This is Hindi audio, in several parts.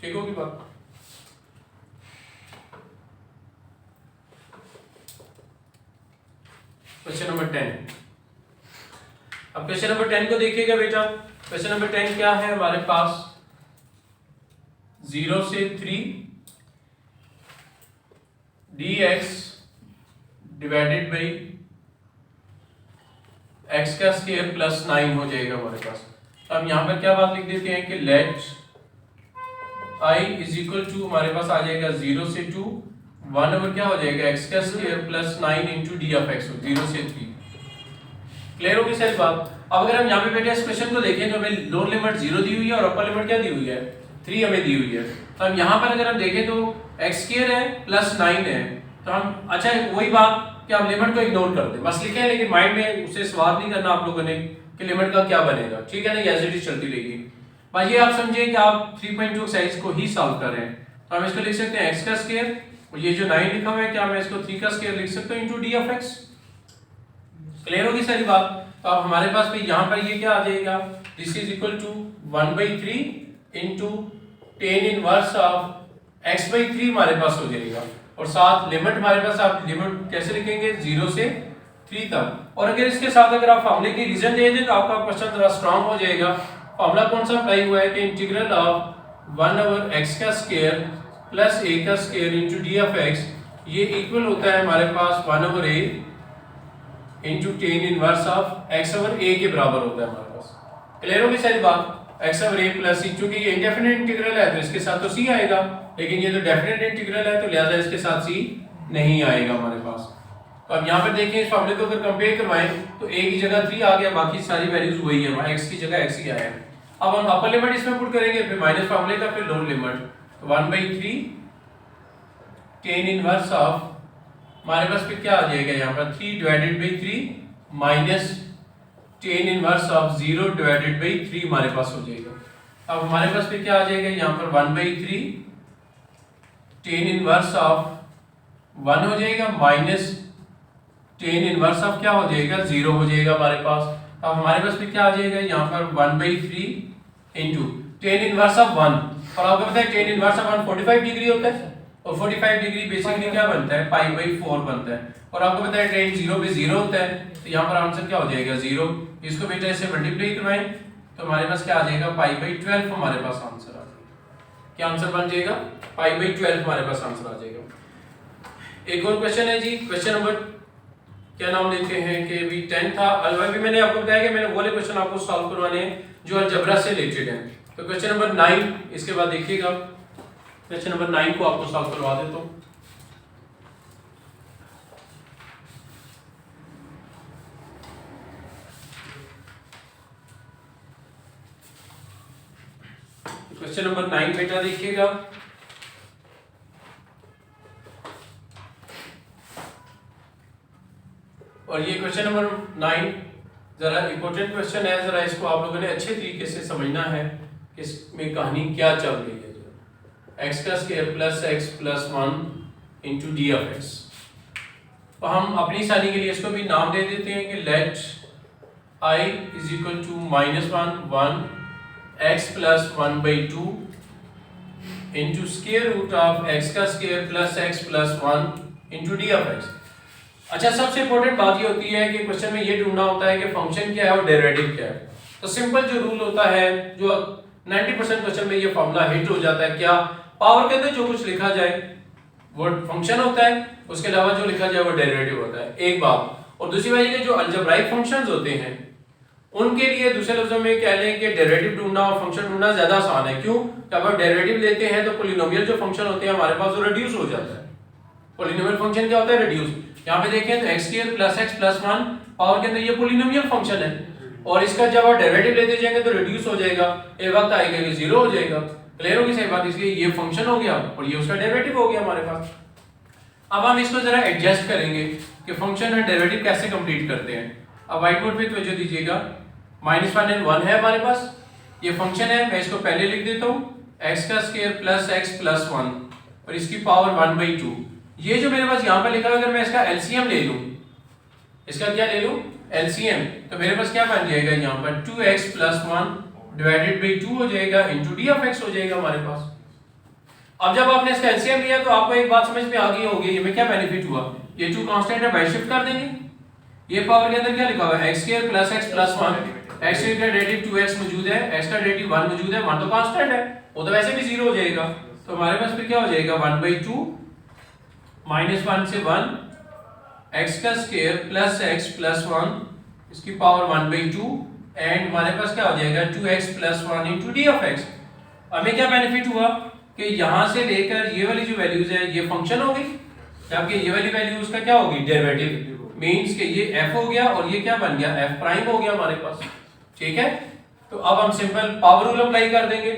ठीक होगी बात। Question number 10। अब क्वेश्चन नंबर 10 को देखिएगा बेटा। क्वेश्चन नंबर 10 क्या है हमारे पास, 0 से 3 dx डिवाइडेड बाई x का स्क्वायर प्लस 9 हो जाएगा हमारे पास। अब यहाँ पर क्या बात लिख देते हैं कि let I is equal to हमारे पास आ जाएगा 0 से 2 1 ओवर क्या हो जाएगा x का square plus 9 into d of x 0 से 3। क्लियर होगी सारी बात। अब अगर हम यहाँ पे बेटे इस क्वेश्चन को देखें तो हमें लोअर लिमिट 0 दी हुई है और अपर लिमिट क्या दी हुई है 3 हमें दी हुई है। तो हम यहाँ पर अगर हम देखें तो x स्क्वायर है प्लस 9 है, तो हम अच्छा वही बात कि आप लिमिट को इग्नोर कर दें बस लिखे हैं, लेकिन माइंड में उससे सवाल नहीं करना आप लोगों ने कि लिमिट का क्या बनेगा, ठीक है ना, ये एज इट इज चलती रहेगी। बस ये आप समझिए कि आप 3.2 एक्सरसाइज को ही सॉल्व कर रहे हैं। तो हम इसको लिख सकते हैं x का स्क्वायर और ये जो 9 लिखा हुआ है क्या मैं इसको 3 का स्क्वायर लिख सकता हूँ into d of x। Clear होगी सारी बात। तो अब हमारे पास भी यहाँ पर ये क्या आ जाएगा, this is equal to 1/3 into ten inverse of x/3 हमारे पास हो जाएगा और साथ लिमिट हमारे पास आप लिमिट कैसे लिखेंगे 0 से 3 तक। और अगर इसके साथ अगर आप फॉर्मूले की रीजन दे दें तो आपका क्वेश्चन थोड़ा स्ट्रांग हो जाएगा। फॉर्मूला कौन सा अप्लाई हुआ है कि इंटीग्रल ऑफ 1 ओवर x का स्क्वायर प्लस a का square into d of x ये इक्वल होता है हमारे पास 1 over a into ten inverse of x over a के बराबर होता है हमारे पास। क्लियर होगी सारी बात। x over a plus c, चूंकि ये इंडेफिनिट इंटीग्रल है तो इसके साथ तो c आएगा, लेकिन ये तो डेफिनेट इंटीग्रल है तो लिहाजा इसके साथ c नहीं आएगा हमारे पास। तो अब यहाँ पर देखें इस फॉर्मूले को अगर कंपेयर करवाएं तो a की जगह 3 आ गया, बाकी सारी वैल्यूज वही है, वहाँ x की जगह x ही आया है। अब हम अपर लिमिट इसमें पुट करेंगे, फिर माइनस फॉर्मूले का फिर लोअर लिमिट, तो 1/3 टेन इनवर्स ऑफ हमारे पास फिर क्या आ जाएगा यहाँ पर 3 divided by 3 minus ten inverse of 0 divided by 3 हमारे पास हो जाएगा। अब हमारे पास फिर क्या आ जाएगा यहाँ पर 1/3 टेन इनवर्स ऑफ 1 हो जाएगा माइनस टेन इनवर्स ऑफ क्या हो जाएगा 0 हो जाएगा हमारे पास। अब हमारे पास फिर क्या आ जाएगा यहाँ पर 1/3 इंटू टेन इनवर्स ऑफ 1, और आपको पता है टेन इनवर्स ऑफ 1 45 डिग्री होता है और 45 डिग्री बेसिकली क्या बनता है π/4 बनता है, और आपको पता है टेन 0 पे 0 होता है, तो यहाँ पर आंसर क्या हो जाएगा 0। इसको बेटा इससे मल्टीप्लाई करवाएं तो हमारे पास क्या आ जाएगा π/12 हमारे पास आंसर आ जाएगा। क्या आंसर बन जाएगा π/12 हमारे पास आंसर आ जाएगा। एक और क्वेश्चन है जी, क्वेश्चन नंबर क्या नाम लेते हैं कि भी 10 था। अलवा भी मैंने आपको बताया कि मैंने वो वाले क्वेश्चन आपको सॉल्व करवाने हैं जो अलजबरा से रिलेटेड हैं। तो क्वेश्चन नंबर 9 इसके बाद देखिएगा, क्वेश्चन नंबर 9 को आपको सॉल्व करवा देता हूं। क्वेश्चन नंबर 9 बेटा देखिएगा, और ये क्वेश्चन नंबर 9 जरा इंपॉर्टेंट क्वेश्चन है, जरा इसको आप लोगों ने अच्छे तरीके से समझना है कि इसमें कहानी क्या चल रही है। x का square plus x plus 1 into d of x। तो हम अपनी आसानी के लिए इसको भी नाम दे देते हैं कि let I is equal to -1 x plus 1/2 into square root of x का square plus x plus 1 into d of x। अच्छा, सबसे इंपॉर्टेंट बात ये होती है कि क्वेश्चन में ये ढूंढना होता है कि फंक्शन क्या है और डेरिवेटिव क्या है। तो सिंपल जो रूल होता है, जो 90% क्वेश्चन में ये फॉर्मूला हिट हो जाता है, क्या पावर के अंदर जो कुछ लिखा जाए वो फंक्शन होता है, उसके अलावा जो लिखा जाए वो डेरिवेटिव होता है, एक बात। और दूसरी बात ये कि जो अलजेब्राइक फंक्शंस होते हैं उनके लिए दूसरे लफ्जों में कह लें कि डेरिवेटिव ढूंढना और फंक्शन ढूंढना ज्यादा आसान है। क्यों? जब आप डेरिवेटिव लेते हैं तो पॉलिनोमियल जो फंक्शन होते हैं हमारे पास वो रिड्यूस हो जाता है। पॉलिनोमियल फंक्शन क्या होता है? रिड्यूस। यहाँ पे देखें तो x² plus x plus 1 power के अंदर ये पॉलिनोमियल फंक्शन है, और इसका जब आप डेरिवेटिव लेते जाएंगे तो रिड्यूस हो जाएगा, एक वक्त आएगा कि 0 हो जाएगा। क्लियर होगी सही बात। इसलिए ये फंक्शन हो गया और ये उसका डेरिवेटिव हो गया हमारे पास। अब हम इसको जरा एडजस्ट करेंगे कि फंक्शन और डेरिवेटिव कैसे कंप्लीट करते हैं। अब व्हाइट बोर्ड पे तवज्जो दीजिएगा, -1 और 1 है हमारे पास, ये फंक्शन है, मैं इसको पहले लिख देता हूँ x का स्क्वायर प्लस x प्लस 1 और इसकी पावर 1/2। ये जो मेरे पास यहाँ पे लिखा है, अगर मैं इसका एलसीएम ले लूँ, इसका क्या ले लूँ? एलसीएम, तो मेरे पास क्या बन जाएगा यहाँ पर 2x प्लस 1 डिवाइडेड बाई 2 हो जाएगा इंटू डी ऑफ x हो जाएगा हमारे पास। अब जब आपने इसका एलसीएम लिया तो आपको एक बात समझ में आ गई होगी, ये में क्या बेनिफिट हुआ, ये टू कांस्टेंट है बाय शिफ्ट कर देंगे, ये पावर के अंदर क्या लिखा हुआ है x² + x + 1, x का डेरिवेटिव 2x मौजूद है, x का डेरिवेटिव 1 मौजूद है, 1 तो कांस्टेंट है, वो तो वैसे भी 0 हो जाएगा, तो हमारे पास फिर क्या हो जाएगा 1/2 -1 से 1 x² + x + 1 इसकी पावर 1/2 एंड हमारे पास क्या हो जाएगा 2x + 1 * d of x। हमें क्या बेनिफिट हुआ कि यहां से लेकर ये वाली जो वैल्यूज है ये फंक्शन हो गई, जबकि ये वाली वैल्यूज का क्या होगी डेरिवेटिव, मींस कि ये f हो गया और ये क्या बन गया f प्राइम हो गया हमारे पास, ठीक है। तो अब हम सिंपल पावर रूल अप्लाई कर देंगे,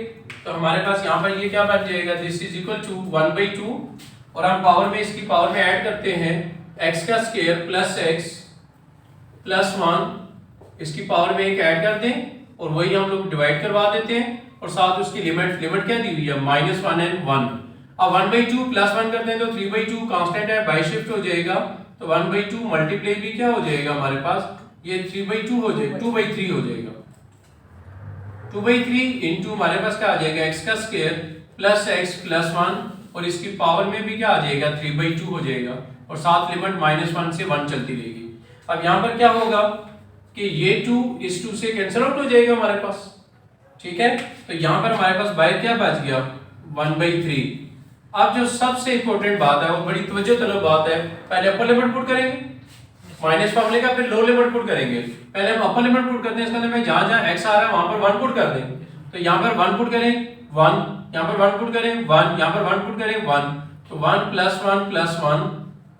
तो हमारे पास यहाँ पर ये क्या बन जाएगा दिस इज इक्वल टू 1/2 और हम पावर में इसकी पावर में ऐड करते हैं x² + x + 1 इसकी पावर में एक ऐड कर दें और वही हम लोग डिवाइड करवा देते हैं और साथ उसकी लिमिट क्या दी हुई है -1 and 1। अब 1/2 + 1 करते हैं तो 3/2 कांस्टेंट है बाय शिफ्ट हो जाएगा, तो 1/2 मल्टीप्लाई भी क्या हो जाएगा हमारे पास ये 3/2 हो जाएगा 2/3 हो जाएगा, 2/3 इनटू हमारे पास क्या आ जाएगा x² + x + 1 और इसकी पावर में भी क्या आ जाएगा 3/2 हो जाएगा और साथ लिमिट -1 से 1 चलती रहेगी। अब यहाँ पर क्या होगा कि ये 2 इस 2 से कैंसिल आउट हो जाएगा हमारे पास, ठीक है। तो यहाँ पर हमारे पास बाय क्या बच गया 1/3। अब जो सबसे इंपॉर्टेंट बात है वो बड़ी तवज्जो तलब बात है, पहले अपर लिमिट पुट करेंगे माइनस फॉर्मूले का, फिर लो लिमिट पुट करेंगे। पहले हम अपर लिमिट पुट करते हैं, इसका मतलब जहां जहां x आ रहा है वहां पर 1 पुट कर दें, तो यहाँ पर 1 पुट करें 1, यहाँ पर 1 पुट करें 1, यहाँ पर 1 पुट करें 1, तो 1 + 1 + 1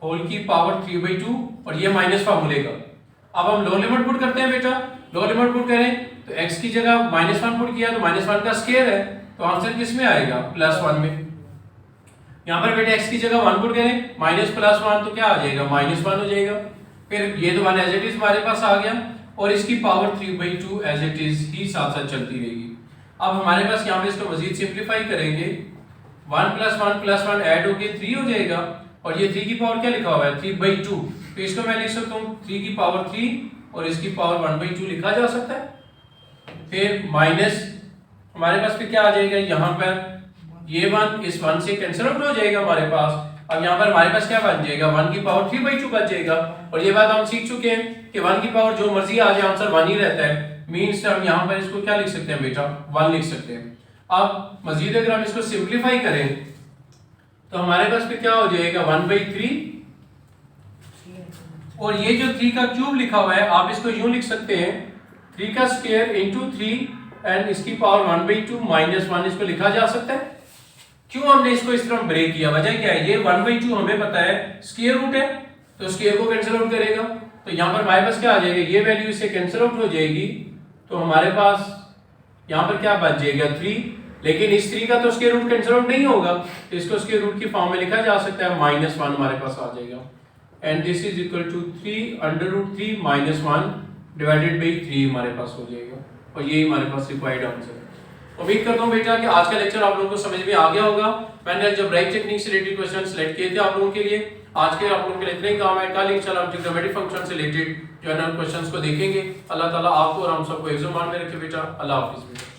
होल की पावर 3/2 और ये माइनस फॉर्मूले का। अब हम लो लिमिट पुट करते हैं बेटा, लो लिमिट पुट करें तो x की जगह -1 पुट किया तो -1 का स्क्वायर है, तो आंसर किस में आएगा +1 में। यहाँ पर बेटा x की जगह 1 पुट करें -+1 तो क्या आ जाएगा -1 हो जाएगा, फिर ये तो 1 एज इट इज हमारे पास आ गया और इसकी पावर 3/2 एज इट इज ही साथ साथ चलती रहेगी। अब हमारे पास यहाँ पे इसको मजीद सिंप्लीफाई करेंगे 1 + 1 + 1 ऐड होके 3 हो जाएगा और ये 3 की पावर क्या लिखा हुआ है 3/2, तो इसको मैं लिख सकता हूँ 3 की पावर 3 और इसकी पावर 1/2 लिखा जा सकता है। फिर माइनस हमारे पास फिर क्या आ जाएगा यहाँ पर ये 1 इस 1 से कैंसिल आउट हो जाएगा हमारे पास। अब यहाँ पर हमारे पास क्या बन जाएगा 1 की पावर 3/2 बच जाएगा और ये बात हम सीख चुके हैं कि 1 की पावर जो मर्जी आ जाए आंसर 1 ही रहता है, मींस हम यहाँ पर इसको क्या लिख सकते हैं बेटा 1 लिख सकते हैं। अब मजीद अगर हम इसको सिंप्लीफाई करें तो हमारे पास फिर क्या हो जाएगा 1/3 और ये जो 3 का क्यूब लिखा हुआ है आप इसको यूं लिख सकते हैं 3 का स्क्वायर इंटू 3 एंड इसकी पावर 1/2 -1 इसको लिखा जा सकता है। क्यों हमने इसको इस तरह ब्रेक किया, वजह क्या है, ये 1/2 हमें पता है स्क्वायर रूट है तो स्क्वायर को कैंसिल आउट करेगा, तो यहाँ पर हमारे पास क्या आ जाएगा ये वैल्यू इससे कैंसिल आउट हो जाएगी, तो हमारे पास यहाँ पर क्या बच जाएगा 3, लेकिन इस 3 का तो स्क्वायर रूट कैंसिल आउट नहीं होगा तो इसको स्क्वायर रूट की फॉर्म में लिखा जा सकता है -1 हमारे पास आ जाएगा and this is equal to 3 √3 -1 divided by 3 हमारे पास हो जाएगा और यही हमारे पास रिक्वायर्ड आंसर है। उम्मीद करता हूँ बेटा कि आज का लेक्चर आप लोगों को समझ में आ गया होगा। मैंने अलजेब्राइक टेक्निक से रिलेटेड क्वेश्चन सिलेक्ट किए थे आप लोगों के लिए। आज के आप लोगों के लिए इतने ही काम है, कल इंशाल्लाह हम ट्रिग्नोमेट्रिक फंक्शन से रिलेटेड जो है ना क्वेश्चंस को देखेंगे। अल्लाह ताला आपको और हम सबको हिफ्ज़-ओ-मान में रखे बेटा। अल्लाह हाफिज़ बेटा।